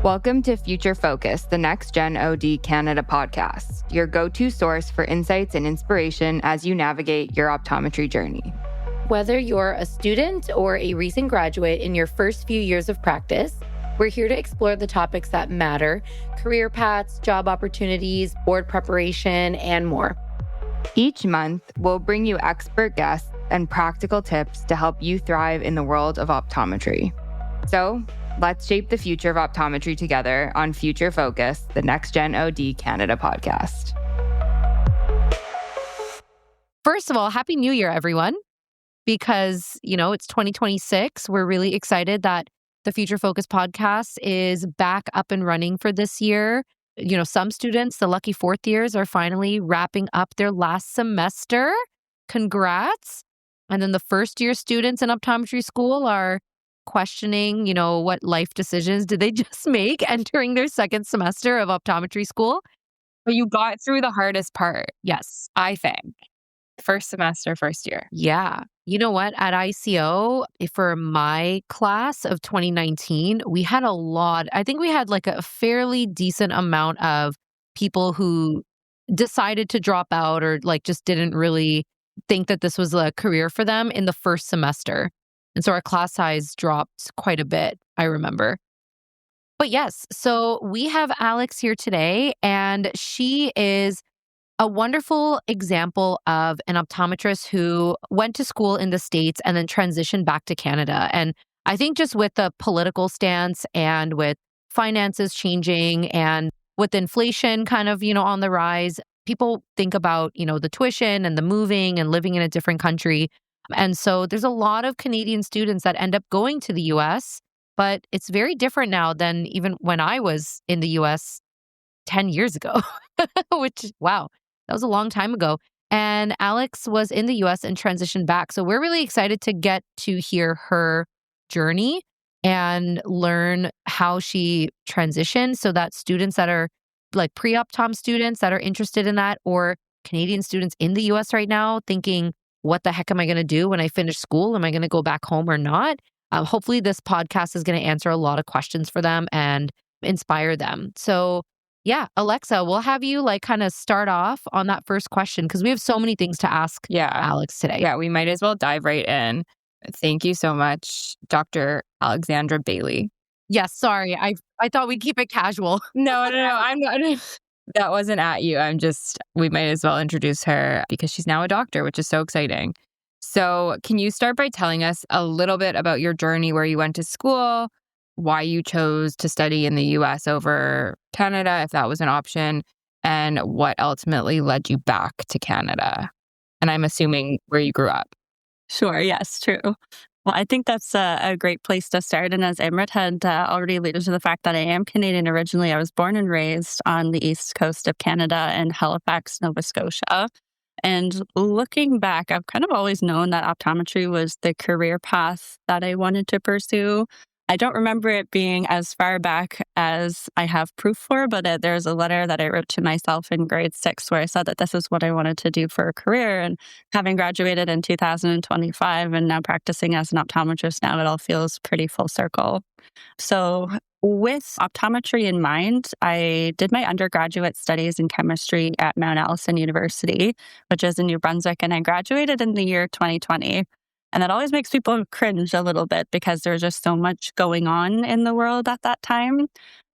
Welcome to Future Focus, the Next Gen OD Canada podcast, your go-to source for insights and inspiration as you navigate your optometry journey. Whether you're a student or a recent graduate in your first few years of practice, we're here to explore the topics that matter: career paths, job opportunities, board preparation, and more. Each month, we'll bring you expert guests and practical tips to help you thrive in the world of optometry. So, let's shape the future of optometry together on Future Focus, the Next Gen OD Canada podcast. First of all, Happy New Year, everyone. Because, it's 2026. We're really excited that the Future Focus podcast is back up and running for this year. Some students, the lucky fourth years, are finally wrapping up their last semester. Congrats. And then the first year students in optometry school are questioning, what life decisions did they just make entering their second semester of optometry school. But you got through the hardest part. Yes. I think. First semester, first year. Yeah. You know what? At ICO, for my class of 2019, we had a lot. I think we had like a fairly decent amount of people who decided to drop out or just didn't really think that this was a career for them in the first semester. And so our class size dropped quite a bit, I remember. But yes, so we have Alex here today, and she is a wonderful example of an optometrist who went to school in the States and then transitioned back to Canada. And I think just with the political stance and with finances changing and with inflation kind of, on the rise, people think about, the tuition and the moving and living in a different country. And so there's a lot of Canadian students that end up going to the US, but it's very different now than even when I was in the US 10 years ago, which, wow, that was a long time ago. And Alex was in the US and transitioned back. So we're really excited to get to hear her journey and learn how she transitioned so that students that are like pre-optom students that are interested in that, or Canadian students in the US right now thinking, what the heck am I going to do when I finish school? Am I going to go back home or not? Hopefully this podcast is going to answer a lot of questions for them and inspire them. So yeah, Alexa, we'll have you kind of start off on that first question because we have so many things to ask Alex today. Yeah, we might as well dive right in. Thank you so much, Dr. Alexandra Baillie. Yes, sorry. I thought we'd keep it casual. No, I'm not. That wasn't at you. We might as well introduce her because she's now a doctor, which is so exciting. So can you start by telling us a little bit about your journey, where you went to school, why you chose to study in the US over Canada, if that was an option, and what ultimately led you back to Canada? And I'm assuming where you grew up. Sure. Yes, true. Well, I think that's a great place to start. And as Amrit had already alluded to the fact that I am Canadian originally, I was born and raised on the east coast of Canada in Halifax, Nova Scotia. And looking back, I've kind of always known that optometry was the career path that I wanted to pursue. I don't remember it being as far back as I have proof for, but there's a letter that I wrote to myself in grade 6 where I said that this is what I wanted to do for a career. And having graduated in 2025 and now practicing as an optometrist now, it all feels pretty full circle. So with optometry in mind, I did my undergraduate studies in chemistry at Mount Allison University, which is in New Brunswick, and I graduated in the year 2020. And that always makes people cringe a little bit because there's just so much going on in the world at that time.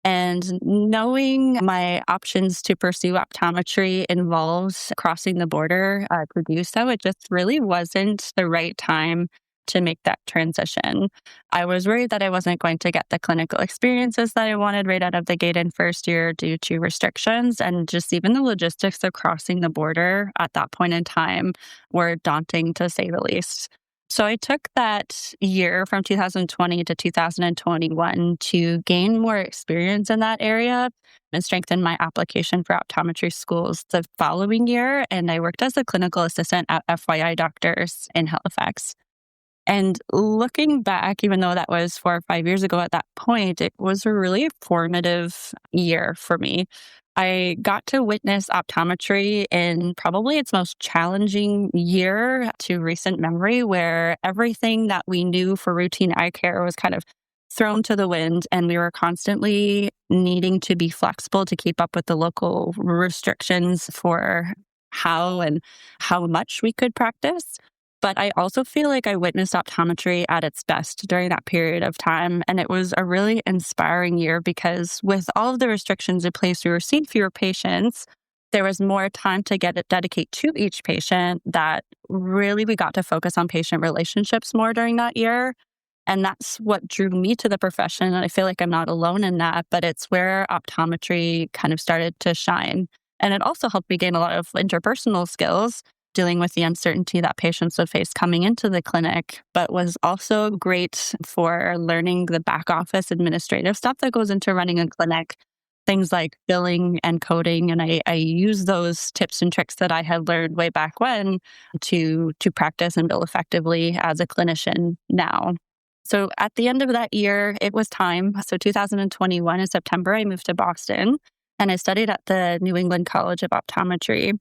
And knowing my options to pursue optometry involves crossing the border to do so, it just really wasn't the right time to make that transition. I was worried that I wasn't going to get the clinical experiences that I wanted right out of the gate in first year due to restrictions, and just even the logistics of crossing the border at that point in time were daunting to say the least. So I took that year from 2020 to 2021 to gain more experience in that area and strengthen my application for optometry schools the following year. And I worked as a clinical assistant at FYI Doctors in Halifax. And looking back, even though that was 4 or 5 years ago at that point, it was a really formative year for me. I got to witness optometry in probably its most challenging year to recent memory, where everything that we knew for routine eye care was kind of thrown to the wind, and we were constantly needing to be flexible to keep up with the local restrictions for how and how much we could practice. But I also feel like I witnessed optometry at its best during that period of time. And it was a really inspiring year because with all of the restrictions in place, we were seeing fewer patients. There was more time to dedicate to each patient, that really we got to focus on patient relationships more during that year. And that's what drew me to the profession. And I feel like I'm not alone in that, but it's where optometry kind of started to shine. And it also helped me gain a lot of interpersonal skills, dealing with the uncertainty that patients would face coming into the clinic, but was also great for learning the back office administrative stuff that goes into running a clinic, things like billing and coding. And I use those tips and tricks that I had learned way back when to practice and bill effectively as a clinician now. So at the end of that year, it was time. So 2021 in September, I moved to Boston and I studied at the New England College of Optometry,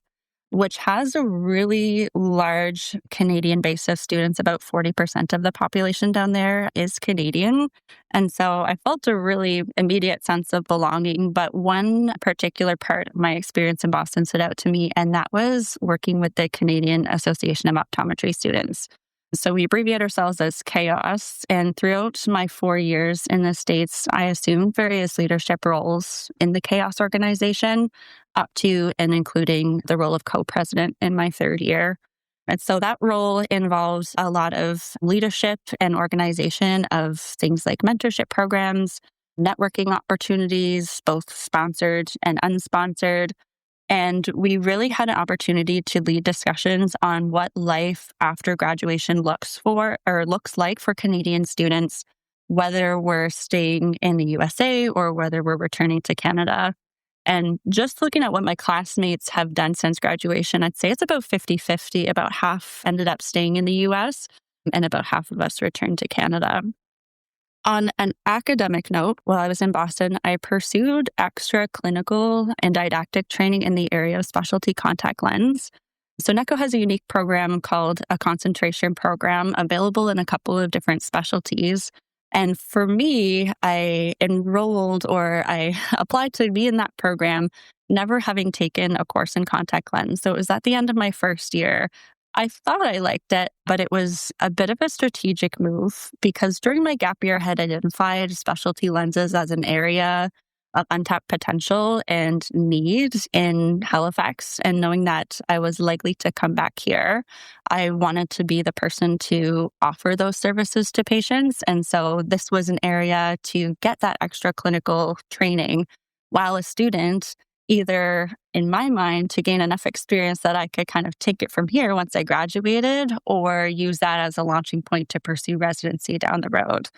which has a really large Canadian base of students. About 40% of the population down there is Canadian. And so I felt a really immediate sense of belonging. But one particular part of my experience in Boston stood out to me, and that was working with the Canadian Association of Optometry Students. So we abbreviate ourselves as CHAOS. And throughout my 4 years in the States, I assumed various leadership roles in the CHAOS organization, up to and including the role of co-president in my third year. And so that role involves a lot of leadership and organization of things like mentorship programs, networking opportunities, both sponsored and unsponsored. And we really had an opportunity to lead discussions on what life after graduation looks like for Canadian students, whether we're staying in the USA or whether we're returning to Canada. And just looking at what my classmates have done since graduation, I'd say it's about 50-50. About half ended up staying in the US and about half of us returned to Canada. On an academic note, while I was in Boston, I pursued extra clinical and didactic training in the area of specialty contact lens. So NECO has a unique program called a concentration program, available in a couple of different specialties. And for me, I enrolled or I applied to be in that program, never having taken a course in contact lens. So it was at the end of my first year. I thought I liked it, but it was a bit of a strategic move because during my gap year, I had identified specialty lenses as an area of untapped potential and need in Halifax. And knowing that I was likely to come back here, I wanted to be the person to offer those services to patients. And so this was an area to get that extra clinical training while a student, either in my mind to gain enough experience that I could kind of take it from here once I graduated, or use that as a launching point to pursue residency down the road.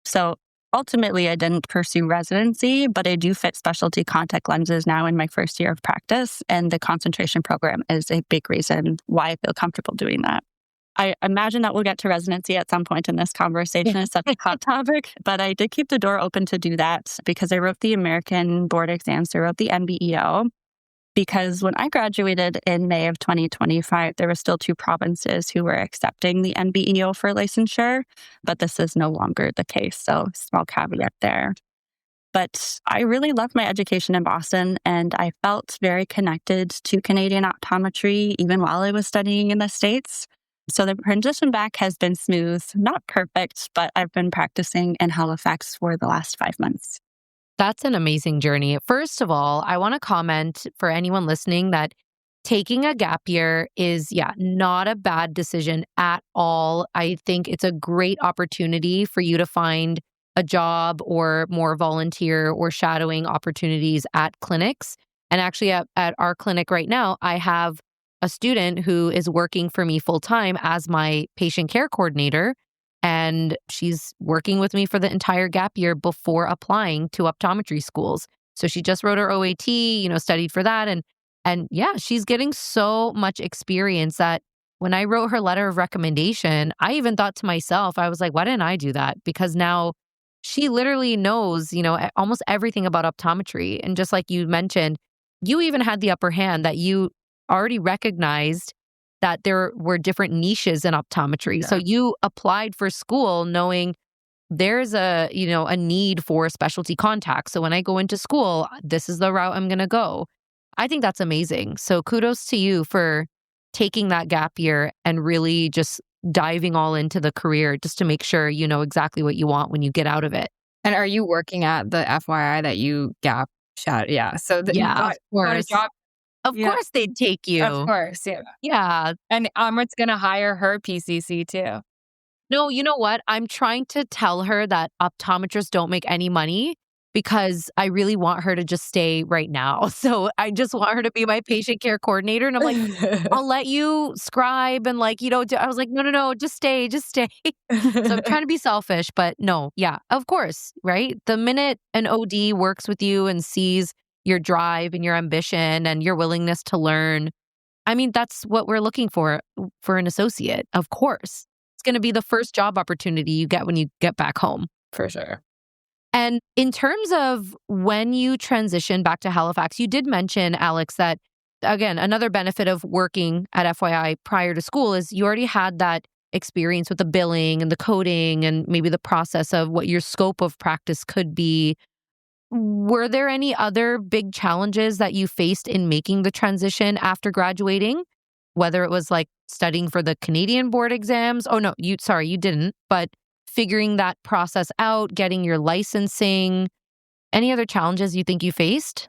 So ultimately, I didn't pursue residency, but I do fit specialty contact lenses now in my first year of practice. And the concentration program is a big reason why I feel comfortable doing that. I imagine that we'll get to residency at some point in this conversation. It's such a hot topic, but I did keep the door open to do that because I wrote the American board exams. So I wrote the NBEO because when I graduated in May of 2025, there were still 2 provinces who were accepting the NBEO for licensure, but this is no longer the case. So small caveat there. But I really loved my education in Boston, and I felt very connected to Canadian optometry even while I was studying in the States. So the transition back has been smooth, not perfect, but I've been practicing in Halifax for the last 5 months. That's an amazing journey. First of all, I want to comment for anyone listening that taking a gap year is, not a bad decision at all. I think it's a great opportunity for you to find a job or more volunteer or shadowing opportunities at clinics. And actually at our clinic right now, I have a student who is working for me full time as my patient care coordinator. And she's working with me for the entire gap year before applying to optometry schools. So she just wrote her OAT, studied for that. And she's getting so much experience that when I wrote her letter of recommendation, I even thought to myself, I was like, why didn't I do that? Because now she literally knows, almost everything about optometry. And just like you mentioned, you even had the upper hand that you already recognized that there were different niches in optometry. Yeah. So you applied for school knowing there's a need for specialty contacts. So when I go into school, this is the route I'm going to go. I think that's amazing. So kudos to you for taking that gap year and really just diving all into the career just to make sure you know exactly what you want when you get out of it. And are you working at the FYI that you gap shot? Yeah. So you Yeah, got, of course. got a job. Of Yeah. course they'd take you. Of course. Yeah. Yeah. And Amrit's going to hire her PCC too. No, you know what? I'm trying to tell her that optometrists don't make any money because I really want her to just stay right now. So I just want her to be my patient care coordinator. And I'm like, I'll let you scribe and I was like, no, just stay. So I'm trying to be selfish, but no, yeah, of course, right? The minute an OD works with you and sees your drive and your ambition and your willingness to learn, I mean, that's what we're looking for an associate, of course. It's going to be the first job opportunity you get when you get back home. For sure. And in terms of when you transition back to Halifax, you did mention, Alex, that, again, another benefit of working at FYI prior to school is you already had that experience with the billing and the coding and maybe the process of what your scope of practice could be. Were there any other big challenges that you faced in making the transition after graduating? Whether it was like studying for the Canadian board exams. Oh, no, you didn't. But figuring that process out, getting your licensing, any other challenges you think you faced?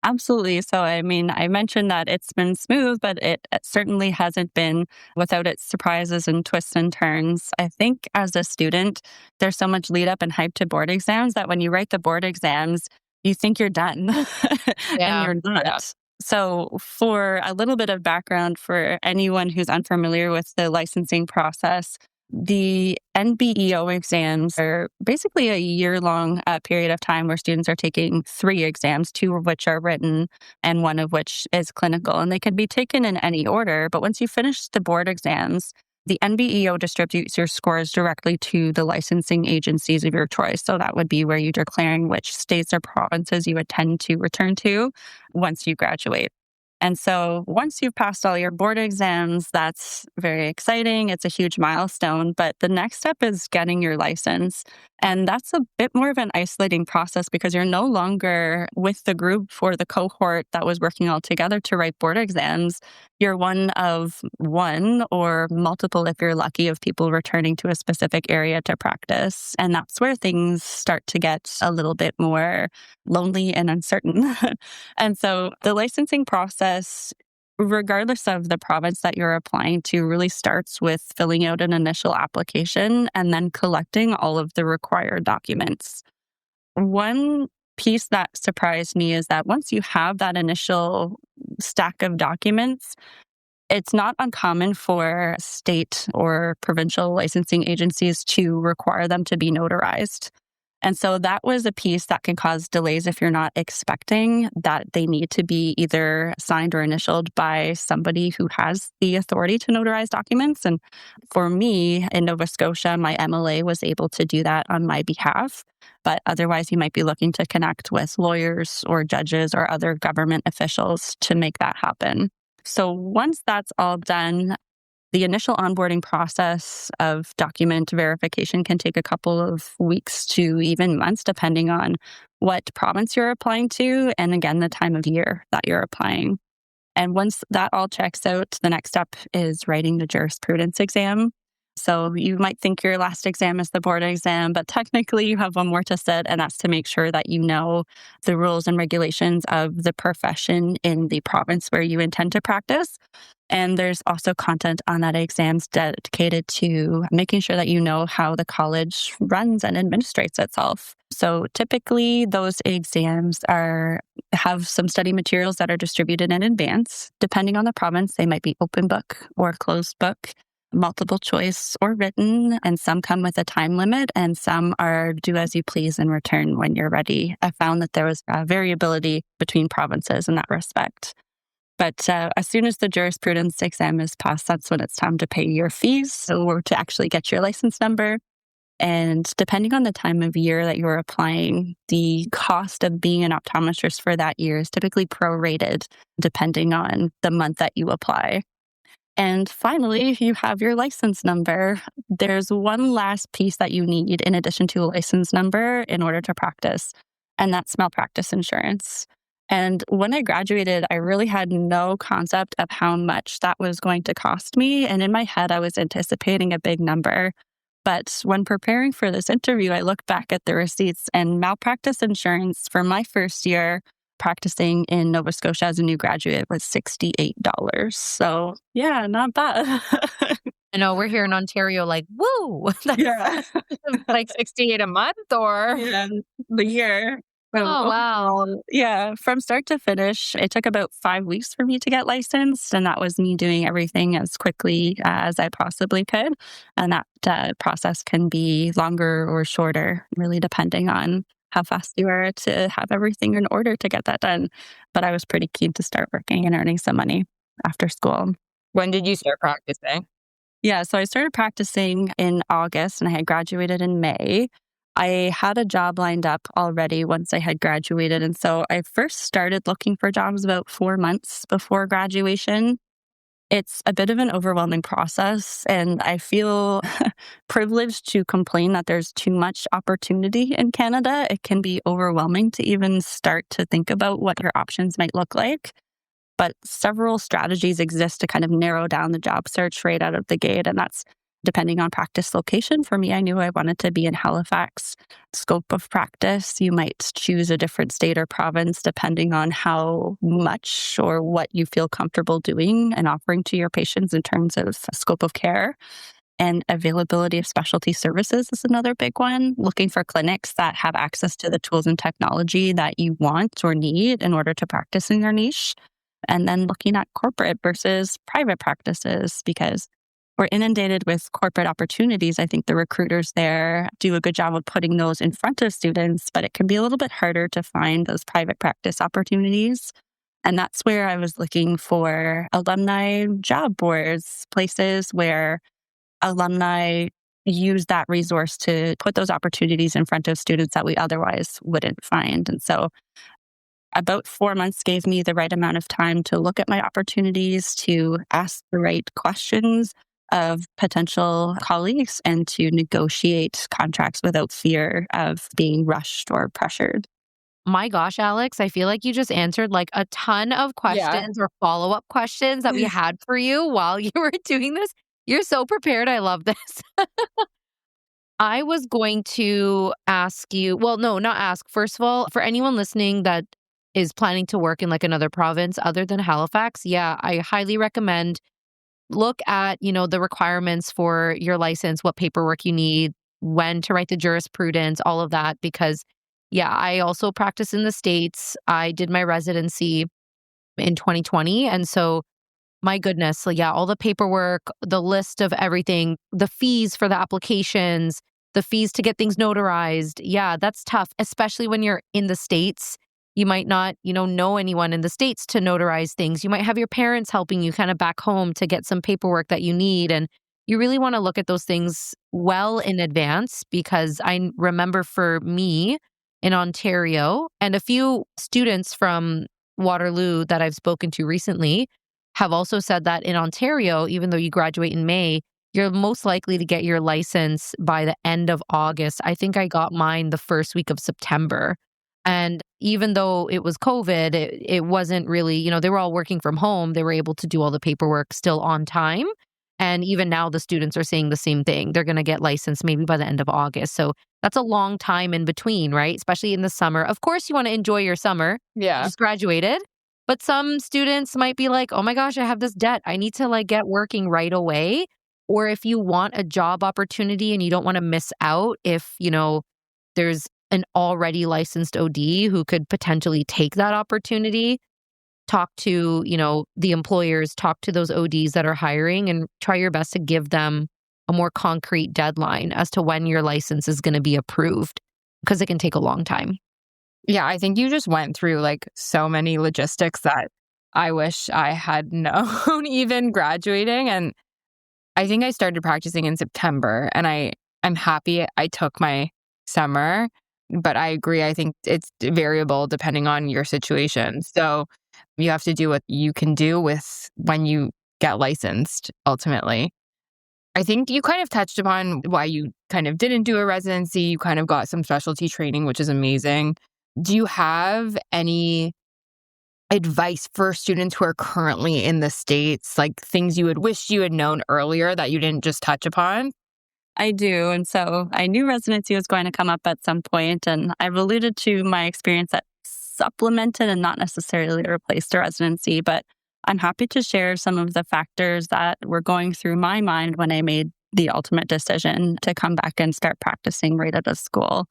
Absolutely. So, I mean, I mentioned that it's been smooth, but it certainly hasn't been without its surprises and twists and turns. I think as a student, there's so much lead up and hype to board exams that when you write the board exams, you think you're done and you're not. Yeah. So for a little bit of background for anyone who's unfamiliar with the licensing process, the NBEO exams are basically a year-long period of time where students are taking 3 exams, 2 of which are written and 1 of which is clinical. And they can be taken in any order. But once you finish the board exams, the NBEO distributes your scores directly to the licensing agencies of your choice. So that would be where you're declaring which states or provinces you intend to return to once you graduate. And so once you've passed all your board exams, that's very exciting. It's a huge milestone. But the next step is getting your license. And that's a bit more of an isolating process because you're no longer with the group or the cohort that was working all together to write board exams. You're one of one or multiple, if you're lucky, of people returning to a specific area to practice. And that's where things start to get a little bit more lonely and uncertain. And so the licensing process, regardless of the province that you're applying to, really starts with filling out an initial application and then collecting all of the required documents. One piece that surprised me is that once you have that initial stack of documents, it's not uncommon for state or provincial licensing agencies to require them to be notarized. And so that was a piece that can cause delays if you're not expecting that they need to be either signed or initialed by somebody who has the authority to notarize documents. And for me in Nova Scotia, my MLA was able to do that on my behalf. But otherwise, you might be looking to connect with lawyers or judges or other government officials to make that happen. So once that's all done, the initial onboarding process of document verification can take a couple of weeks to even months, depending on what province you're applying to, and again, the time of year that you're applying. And once that all checks out, the next step is writing the jurisprudence exam. So you might think your last exam is the board exam, but technically you have one more to sit, and that's to make sure that you know the rules and regulations of the profession in the province where you intend to practice. And there's also content on that exams dedicated to making sure that you know how the college runs and administrates itself. So typically those exams have some study materials that are distributed in advance. Depending on the province, they might be open book or closed book, multiple choice or written, and some come with a time limit and some are do as you please and return when you're ready. I found that there was a variability between provinces in that respect. But as soon as the jurisprudence exam is passed, that's when it's time to pay your fees or to actually get your license number. And depending on the time of year that you're applying, the cost of being an optometrist for that year is typically prorated depending on the month that you apply. And finally, you have your license number. There's one last piece that you need in addition to a license number in order to practice, and that's malpractice insurance. And when I graduated, I really had no concept of how much that was going to cost me. And in my head, I was anticipating a big number. But when preparing for this interview, I looked back at the receipts, and malpractice insurance for my first year practicing in Nova Scotia as a new graduate was $68. So yeah, not bad. I know we're here in Ontario, like, woo! That's Yeah. Like 68 a month or? Yeah, the year. Oh, wow. Yeah, from start to finish, it took about 5 weeks for me to get licensed, and that was me doing everything as quickly as I possibly could. And that process can be longer or shorter, really depending on how fast you are to have everything in order to get that done. But I was pretty keen to start working and earning some money after school. When did you start practicing? Yeah, so I started practicing in August and I had graduated in May. I had a job lined up already once I had graduated. And so I first started looking for jobs about 4 months before graduation. It's a bit of an overwhelming process, and I feel privileged to complain that there's too much opportunity in Canada. It can be overwhelming to even start to think about what your options might look like. But several strategies exist to kind of narrow down the job search right out of the gate. And that's depending on practice location. For me, I knew I wanted to be in Halifax. Scope of practice, you might choose a different state or province depending on how much or what you feel comfortable doing and offering to your patients in terms of scope of care. And availability of specialty services is another big one. Looking for clinics that have access to the tools and technology that you want or need in order to practice in your niche. And then looking at corporate versus private practices, because we're inundated with corporate opportunities. I think the recruiters there do a good job of putting those in front of students, but it can be a little bit harder to find those private practice opportunities. And that's where I was looking for alumni job boards, places where alumni use that resource to put those opportunities in front of students that we otherwise wouldn't find. And so about 4 months gave me the right amount of time to look at my opportunities, to ask the right questions of potential colleagues, and to negotiate contracts without fear of being rushed or pressured. My gosh, Alex, I feel like you just answered like a ton of questions or follow-up questions that we had for you while you were doing this. You're so prepared. I love this. I was going to ask you, well, no, not ask. First of all, for anyone listening that is planning to work in like another province other than Halifax, yeah, I highly recommend look at, the requirements for your license, what paperwork you need, when to write the jurisprudence, all of that. Because, yeah, I also practice in the States. I did my residency in 2020. And so, my goodness, so yeah, all the paperwork, the list of everything, the fees for the applications, the fees to get things notarized. Yeah, that's tough, especially when you're in the States. You might not, know anyone in the States to notarize things. You might have your parents helping you kind of back home to get some paperwork that you need. And you really want to look at those things well in advance, because I remember for me in Ontario, and a few students from Waterloo that I've spoken to recently have also said that in Ontario, even though you graduate in May, you're most likely to get your license by the end of August. I think I got mine the first week of September. And even though it was COVID, it wasn't really, they were all working from home. They were able to do all the paperwork still on time. And even now the students are saying the same thing. They're going to get licensed maybe by the end of August. So that's a long time in between, right? Especially in the summer. Of course, you want to enjoy your summer. Yeah. You just graduated. But some students might be like, oh my gosh, I have this debt. I need to get working right away. Or if you want a job opportunity and you don't want to miss out, if, there's an already licensed OD who could potentially take that opportunity, talk to, the employers, talk to those ODs that are hiring, and try your best to give them a more concrete deadline as to when your license is going to be approved, because it can take a long time. Yeah, I think you just went through so many logistics that I wish I had known even graduating. And I think I started practicing in September, and I'm happy I took my summer, but I agree. I think it's variable depending on your situation. So you have to do what you can do with when you get licensed ultimately. I think you kind of touched upon why you kind of didn't do a residency. You kind of got some specialty training, which is amazing. Do you have any advice for students who are currently in the States, like things you would wish you had known earlier that you didn't just touch upon? I do. And so I knew residency was going to come up at some point, and I've alluded to my experience that supplemented and not necessarily replaced a residency, but I'm happy to share some of the factors that were going through my mind when I made the ultimate decision to come back and start practicing right out of school.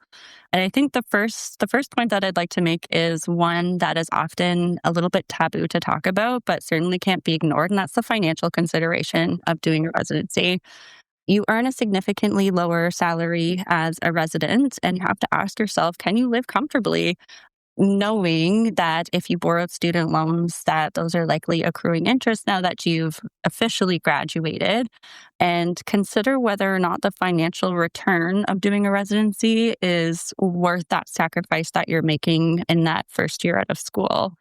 And I think the first point that I'd like to make is one that is often a little bit taboo to talk about, but certainly can't be ignored, and that's the financial consideration of doing a residency. You earn a significantly lower salary as a resident, and you have to ask yourself, can you live comfortably? Knowing that if you borrowed student loans, that those are likely accruing interest now that you've officially graduated, and consider whether or not the financial return of doing a residency is worth that sacrifice that you're making in that first year out of school.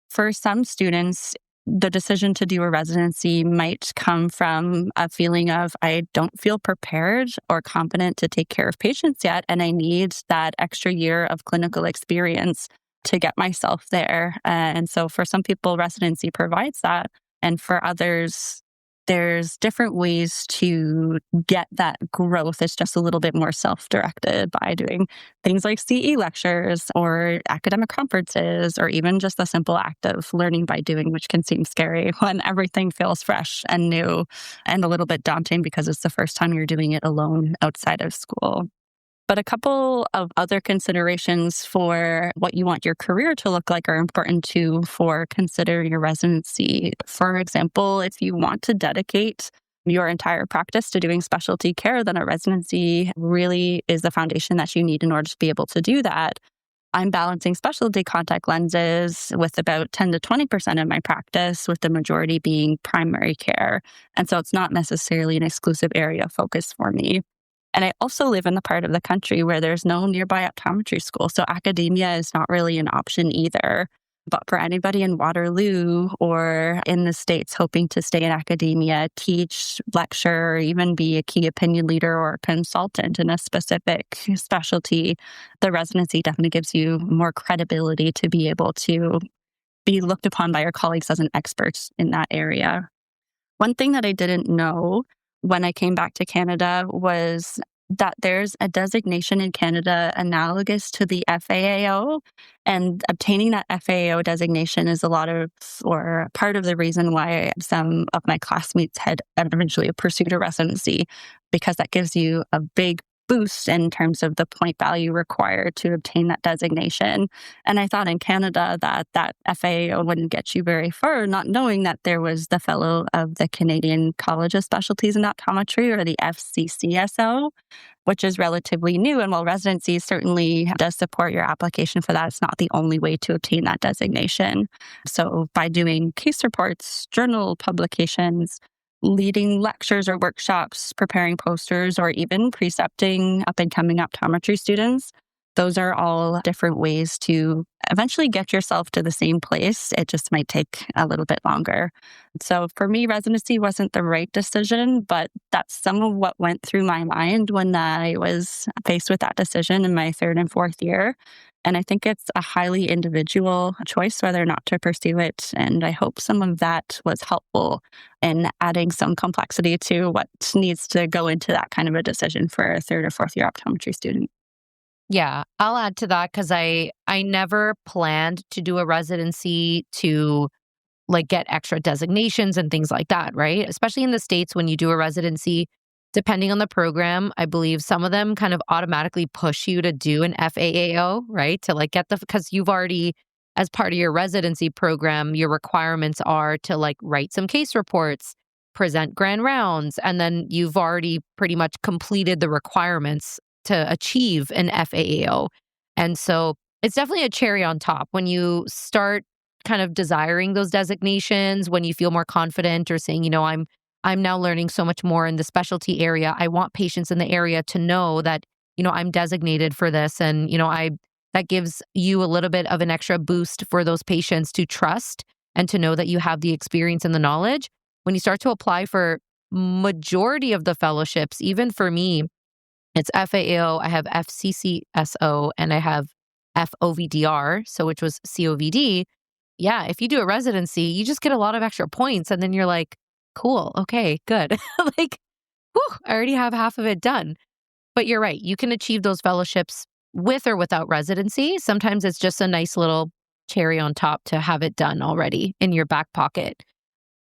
For some students, the decision to do a residency might come from a feeling of, I don't feel prepared or competent to take care of patients yet, and I need that extra year of clinical experience to get myself there. And so for some people, residency provides that. And for others, there's different ways to get that growth. It's just a little bit more self-directed by doing things like CE lectures or academic conferences, or even just the simple act of learning by doing, which can seem scary when everything feels fresh and new and a little bit daunting because it's the first time you're doing it alone outside of school. But a couple of other considerations for what you want your career to look like are important too for considering your residency. For example, if you want to dedicate your entire practice to doing specialty care, then a residency really is the foundation that you need in order to be able to do that. I'm balancing specialty contact lenses with about 10 to 20% of my practice, with the majority being primary care. And so it's not necessarily an exclusive area of focus for me. And I also live in the part of the country where there's no nearby optometry school. So academia is not really an option either. But for anybody in Waterloo or in the States hoping to stay in academia, teach, lecture, or even be a key opinion leader or consultant in a specific specialty, the residency definitely gives you more credibility to be able to be looked upon by your colleagues as an expert in that area. One thing that I didn't know when I came back to Canada was that there's a designation in Canada analogous to the FAAO, and obtaining that FAAO designation is part of the reason why some of my classmates had eventually pursued a residency, because that gives you a big boost in terms of the point value required to obtain that designation. And I thought in Canada that FAAO wouldn't get you very far, not knowing that there was the Fellow of the Canadian College of Specialties in Optometry, or the FCCSO, which is relatively new. And while residency certainly does support your application for that, it's not the only way to obtain that designation. So by doing case reports, journal publications, leading lectures or workshops, preparing posters, or even precepting up-and-coming optometry students, those are all different ways to eventually get yourself to the same place. It just might take a little bit longer. So for me, residency wasn't the right decision, but that's some of what went through my mind when I was faced with that decision in my third and fourth year. And I think it's a highly individual choice whether or not to pursue it. And I hope some of that was helpful in adding some complexity to what needs to go into that kind of a decision for a third or fourth year optometry student. Yeah, I'll add to that because I never planned to do a residency to get extra designations and things like that, right? Especially in the States, when you do a residency, depending on the program, I believe some of them kind of automatically push you to do an FAAO, right? To get because you've already, as part of your residency program, your requirements are to write some case reports, present grand rounds, and then you've already pretty much completed the requirements to achieve an FAAO. And so it's definitely a cherry on top when you start kind of desiring those designations, when you feel more confident or saying, I'm now learning so much more in the specialty area. I want patients in the area to know that, I'm designated for this. And, that gives you a little bit of an extra boost for those patients to trust and to know that you have the experience and the knowledge. when you start to apply for majority of the fellowships, even for me, it's FAAO, I have FCCSO, and I have FOVDR, so which was COVD. Yeah, if you do a residency, you just get a lot of extra points, and then you're like, cool, okay, good. Like, whew, I already have half of it done. But you're right, you can achieve those fellowships with or without residency. Sometimes it's just a nice little cherry on top to have it done already in your back pocket.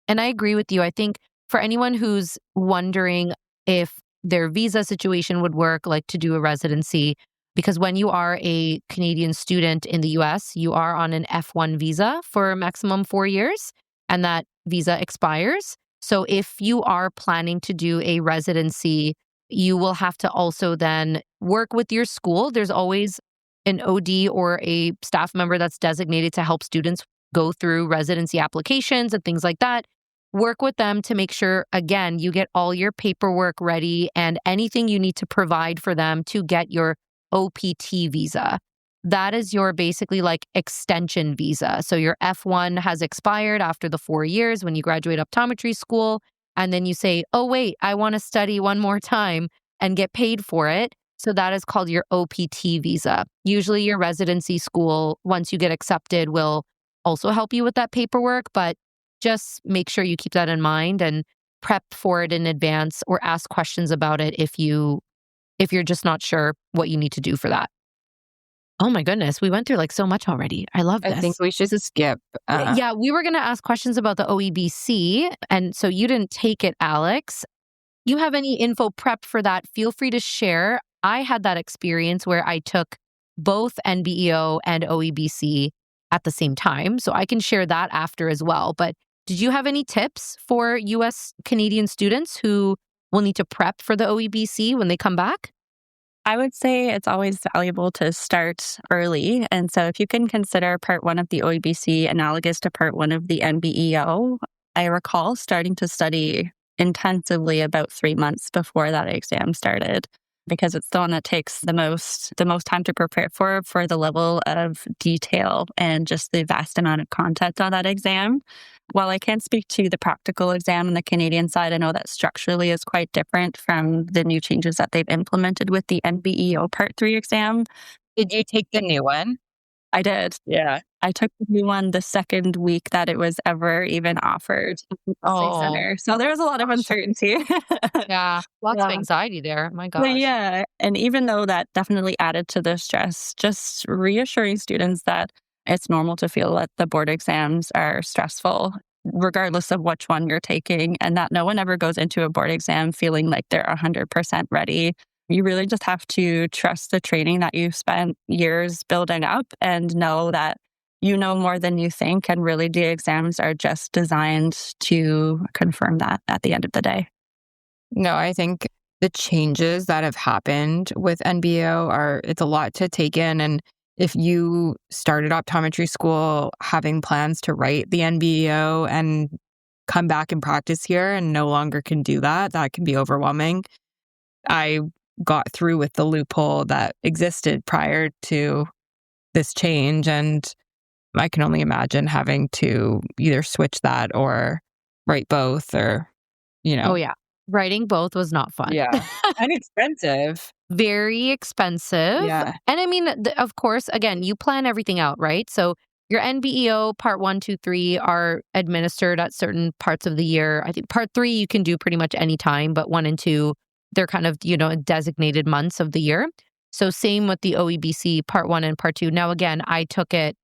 And I agree with you. I think for anyone who's wondering if their visa situation would work, like to do a residency, because when you are a Canadian student in the US, you are on an F1 visa for a maximum 4 years, and that visa expires. So if you are planning to do a residency, you will have to also then work with your school. There's always an OD or a staff member that's designated to help students go through residency applications and things like that. Work with them to make sure, again, you get all your paperwork ready and anything you need to provide for them to get your OPT visa. That is your basically like extension visa. So your F1 has expired after the 4 years when you graduate optometry school. And then you say, oh, wait, I want to study one more time and get paid for it. So that is called your OPT visa. Usually your residency school, once you get accepted, will also help you with that paperwork. But just make sure you keep that in mind and prep for it in advance or ask questions about it if you're just not sure what you need to do for that. Oh my goodness, we went through like so much already. I love this. I think we should just skip. Yeah, we were going to ask questions about the OEBC, and so you didn't take it, Alex. You have any info prepped for that? Feel free to share. I had that experience where I took both NBEO and OEBC at the same time, so I can share that after as well. But did you have any tips for US Canadian students who will need to prep for the OEBC when they come back? I would say it's always valuable to start early. And so if you can consider part 1 of the OEBC analogous to part 1 of the NBEO, I recall starting to study intensively about 3 months before that exam started, because it's the one that takes the most time to prepare for the level of detail and just the vast amount of content on that exam. While I can't speak to the practical exam on the Canadian side, I know that structurally is quite different from the new changes that they've implemented with the NBEO Part 3 exam. Did you take the new one? I did. Yeah. I took the new one the second week that it was ever even offered at the State Center. So there was a lot of uncertainty. Yeah, lots of anxiety there. My gosh. But yeah, and even though that definitely added to the stress, just reassuring students that it's normal to feel that the board exams are stressful, regardless of which one you're taking, and that no one ever goes into a board exam feeling like they're 100% ready. You really just have to trust the training that you've spent years building up and know that you know more than you think, and really the exams are just designed to confirm that at the end of the day. No, I think the changes that have happened with NBO it's a lot to take in. And if you started optometry school having plans to write the NBO and come back and practice here and no longer can do that, that can be overwhelming. I got through with the loophole that existed prior to this change, and I can only imagine having to either switch that or write both, or, Oh yeah. Writing both was not fun. Yeah. And expensive. Very expensive. Yeah. And I mean, of course, again, you plan everything out, right? So your NBEO part 1, 2, 3 are administered at certain parts of the year. I think part 3 you can do pretty much any time, but 1 and 2, they're kind of, designated months of the year. So same with the OEBC part 1 and part 2. Now, again, I took it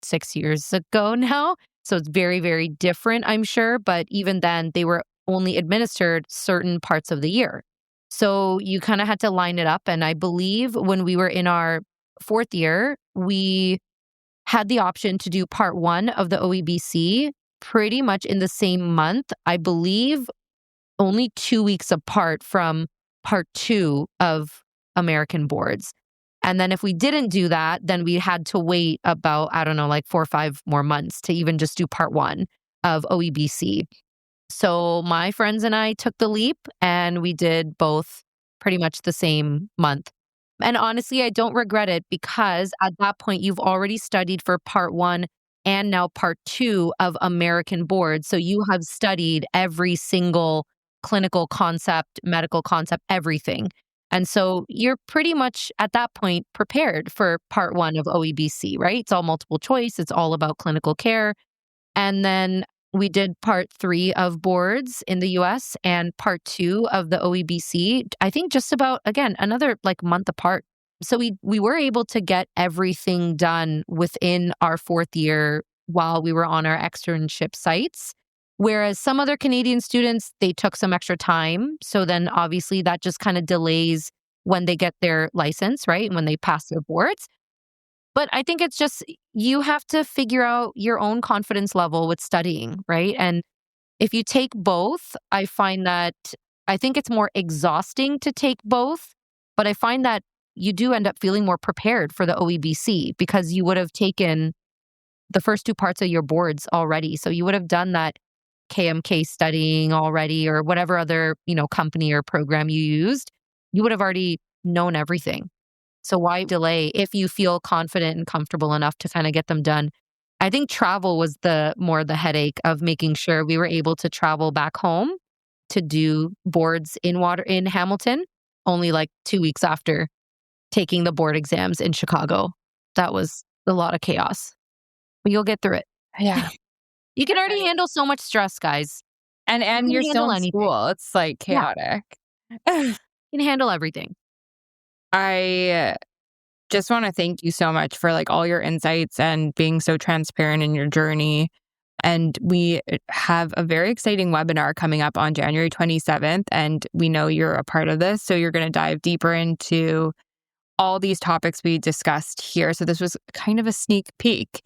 6 years ago now. So it's very, very different, I'm sure. But even then, they were only administered certain parts of the year. So you kind of had to line it up. And I believe when we were in our 4th year, we had the option to do part 1 of the OEBC pretty much in the same month. I believe only 2 weeks apart from part 2 of American boards. And then if we didn't do that, then we had to wait about, 4 or 5 more months to even just do part 1 of OEBC. So my friends and I took the leap and we did both pretty much the same month. And honestly, I don't regret it, because at that point, you've already studied for part 1 and now part 2 of American boards. So you have studied every single clinical concept, medical concept, everything. And so you're pretty much at that point prepared for part 1 of OEBC, right? It's all multiple choice. It's all about clinical care. And then we did part 3 of boards in the US and part 2 of the OEBC, I think just about, again, another like month apart. So we were able to get everything done within our 4th year while we were on our externship sites. Whereas some other Canadian students, they took some extra time. So then obviously that just kind of delays when they get their license, right? And when they pass their boards. But I think it's just, you have to figure out your own confidence level with studying, right? And if you take both, I find that I think it's more exhausting to take both, but I find that you do end up feeling more prepared for the OEBC because you would have taken the first 2 parts of your boards already. So you would have done that KMK studying already or whatever other, company or program you used. You would have already known everything. So why delay if you feel confident and comfortable enough to kind of get them done? I think travel was the headache of making sure we were able to travel back home to do boards in Hamilton, only like 2 weeks after taking the board exams in Chicago. That was a lot of chaos. But you'll get through it. Yeah. You can already handle so much stress, guys. And you're still in school. It's like chaotic. You can handle everything. I just want to thank you so much for like all your insights and being so transparent in your journey. And we have a very exciting webinar coming up on January 27th. And we know you're a part of this. So you're going to dive deeper into all these topics we discussed here. So this was kind of a sneak peek.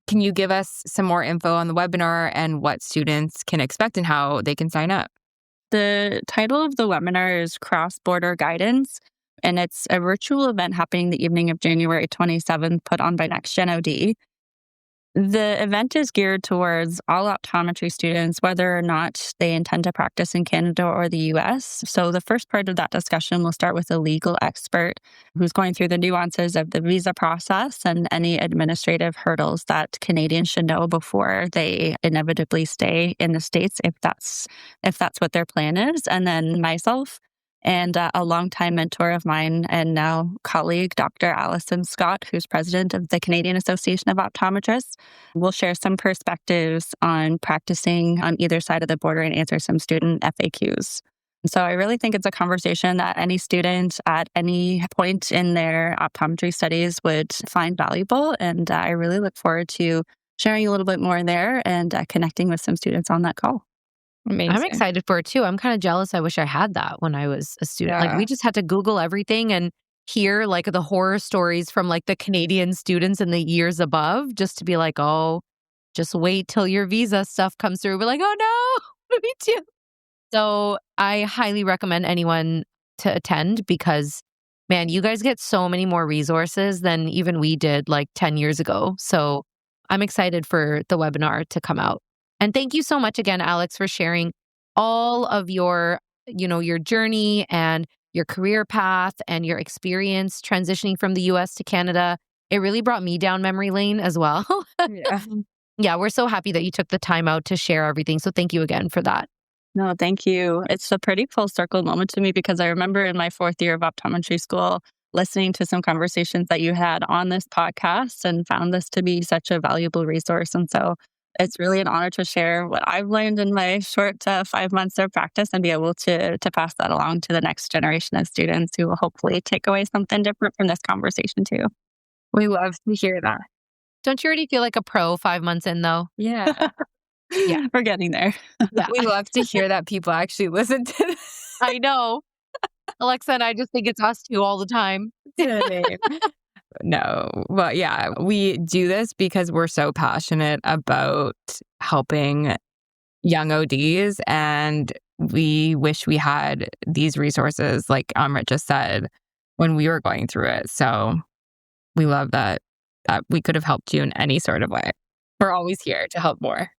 Can you give us some more info on the webinar and what students can expect and how they can sign up? The title of the webinar is Cross-Border Guidance, and it's a virtual event happening the evening of January 27th, put on by NextGen OD. The event is geared towards all optometry students, whether or not they intend to practice in Canada or the US. So the first part of that discussion will start with a legal expert who's going through the nuances of the visa process and any administrative hurdles that Canadians should know before they inevitably stay in the States, if that's what their plan is. And then myself and a longtime mentor of mine and now colleague, Dr. Alison Scott, who's president of the Canadian Association of Optometrists, will share some perspectives on practicing on either side of the border and answer some student FAQs. So I really think it's a conversation that any student at any point in their optometry studies would find valuable. And I really look forward to sharing a little bit more there and connecting with some students on that call. Amazing. I'm excited for it too. I'm kind of jealous. I wish I had that when I was a student. Yeah. Like we just had to Google everything and hear like the horror stories from like the Canadian students in the years above just to be like, oh, just wait till your visa stuff comes through. We're like, oh no, me too. So I highly recommend anyone to attend because, man, you guys get so many more resources than even we did like 10 years ago. So I'm excited for the webinar to come out. And thank you so much again, Alex, for sharing all of your, your journey and your career path and your experience transitioning from the US to Canada. It really brought me down memory lane as well. Yeah. Yeah, we're so happy that you took the time out to share everything. So thank you again for that. No, thank you. It's a pretty full circle moment to me because I remember in my 4th year of optometry school, listening to some conversations that you had on this podcast and found this to be such a valuable resource. And so it's really an honor to share what I've learned in my short 5 months of practice and be able to pass that along to the next generation of students who will hopefully take away something different from this conversation too. We love to hear that. Don't you already feel like a pro 5 months in though? Yeah. Yeah. We're getting there. Yeah. We love to hear that people actually listen to this. I know. Alexa and I just think it's us two all the time. No, but yeah, we do this because we're so passionate about helping young ODs, and we wish we had these resources, like Amrit just said, when we were going through it. So we love that we could have helped you in any sort of way. We're always here to help more.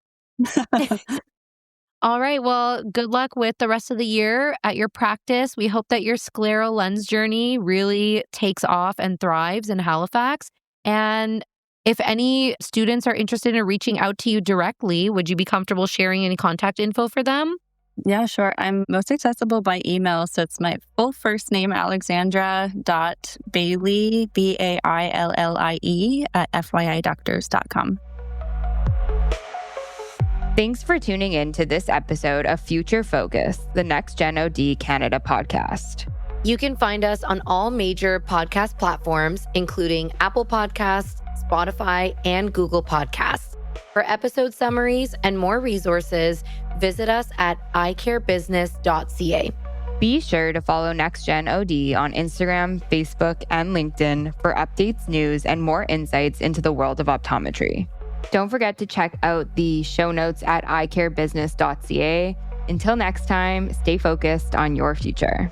All right. Well, good luck with the rest of the year at your practice. We hope that your scleral lens journey really takes off and thrives in Halifax. And If any students are interested in reaching out to you directly, would you be comfortable sharing any contact info for them? Yeah, sure. I'm most accessible by email. So it's my full first name, Alexandra.Baillie, Baillie, at FYIDoctors.com. Thanks for tuning in to this episode of Future Focus, the Next Gen OD Canada podcast. You can find us on all major podcast platforms, including Apple Podcasts, Spotify, and Google Podcasts. For episode summaries and more resources, visit us at icarebusiness.ca. Be sure to follow Next Gen OD on Instagram, Facebook, and LinkedIn for updates, news, and more insights into the world of optometry. Don't forget to check out the show notes at icarebusiness.ca. Until next time, stay focused on your future.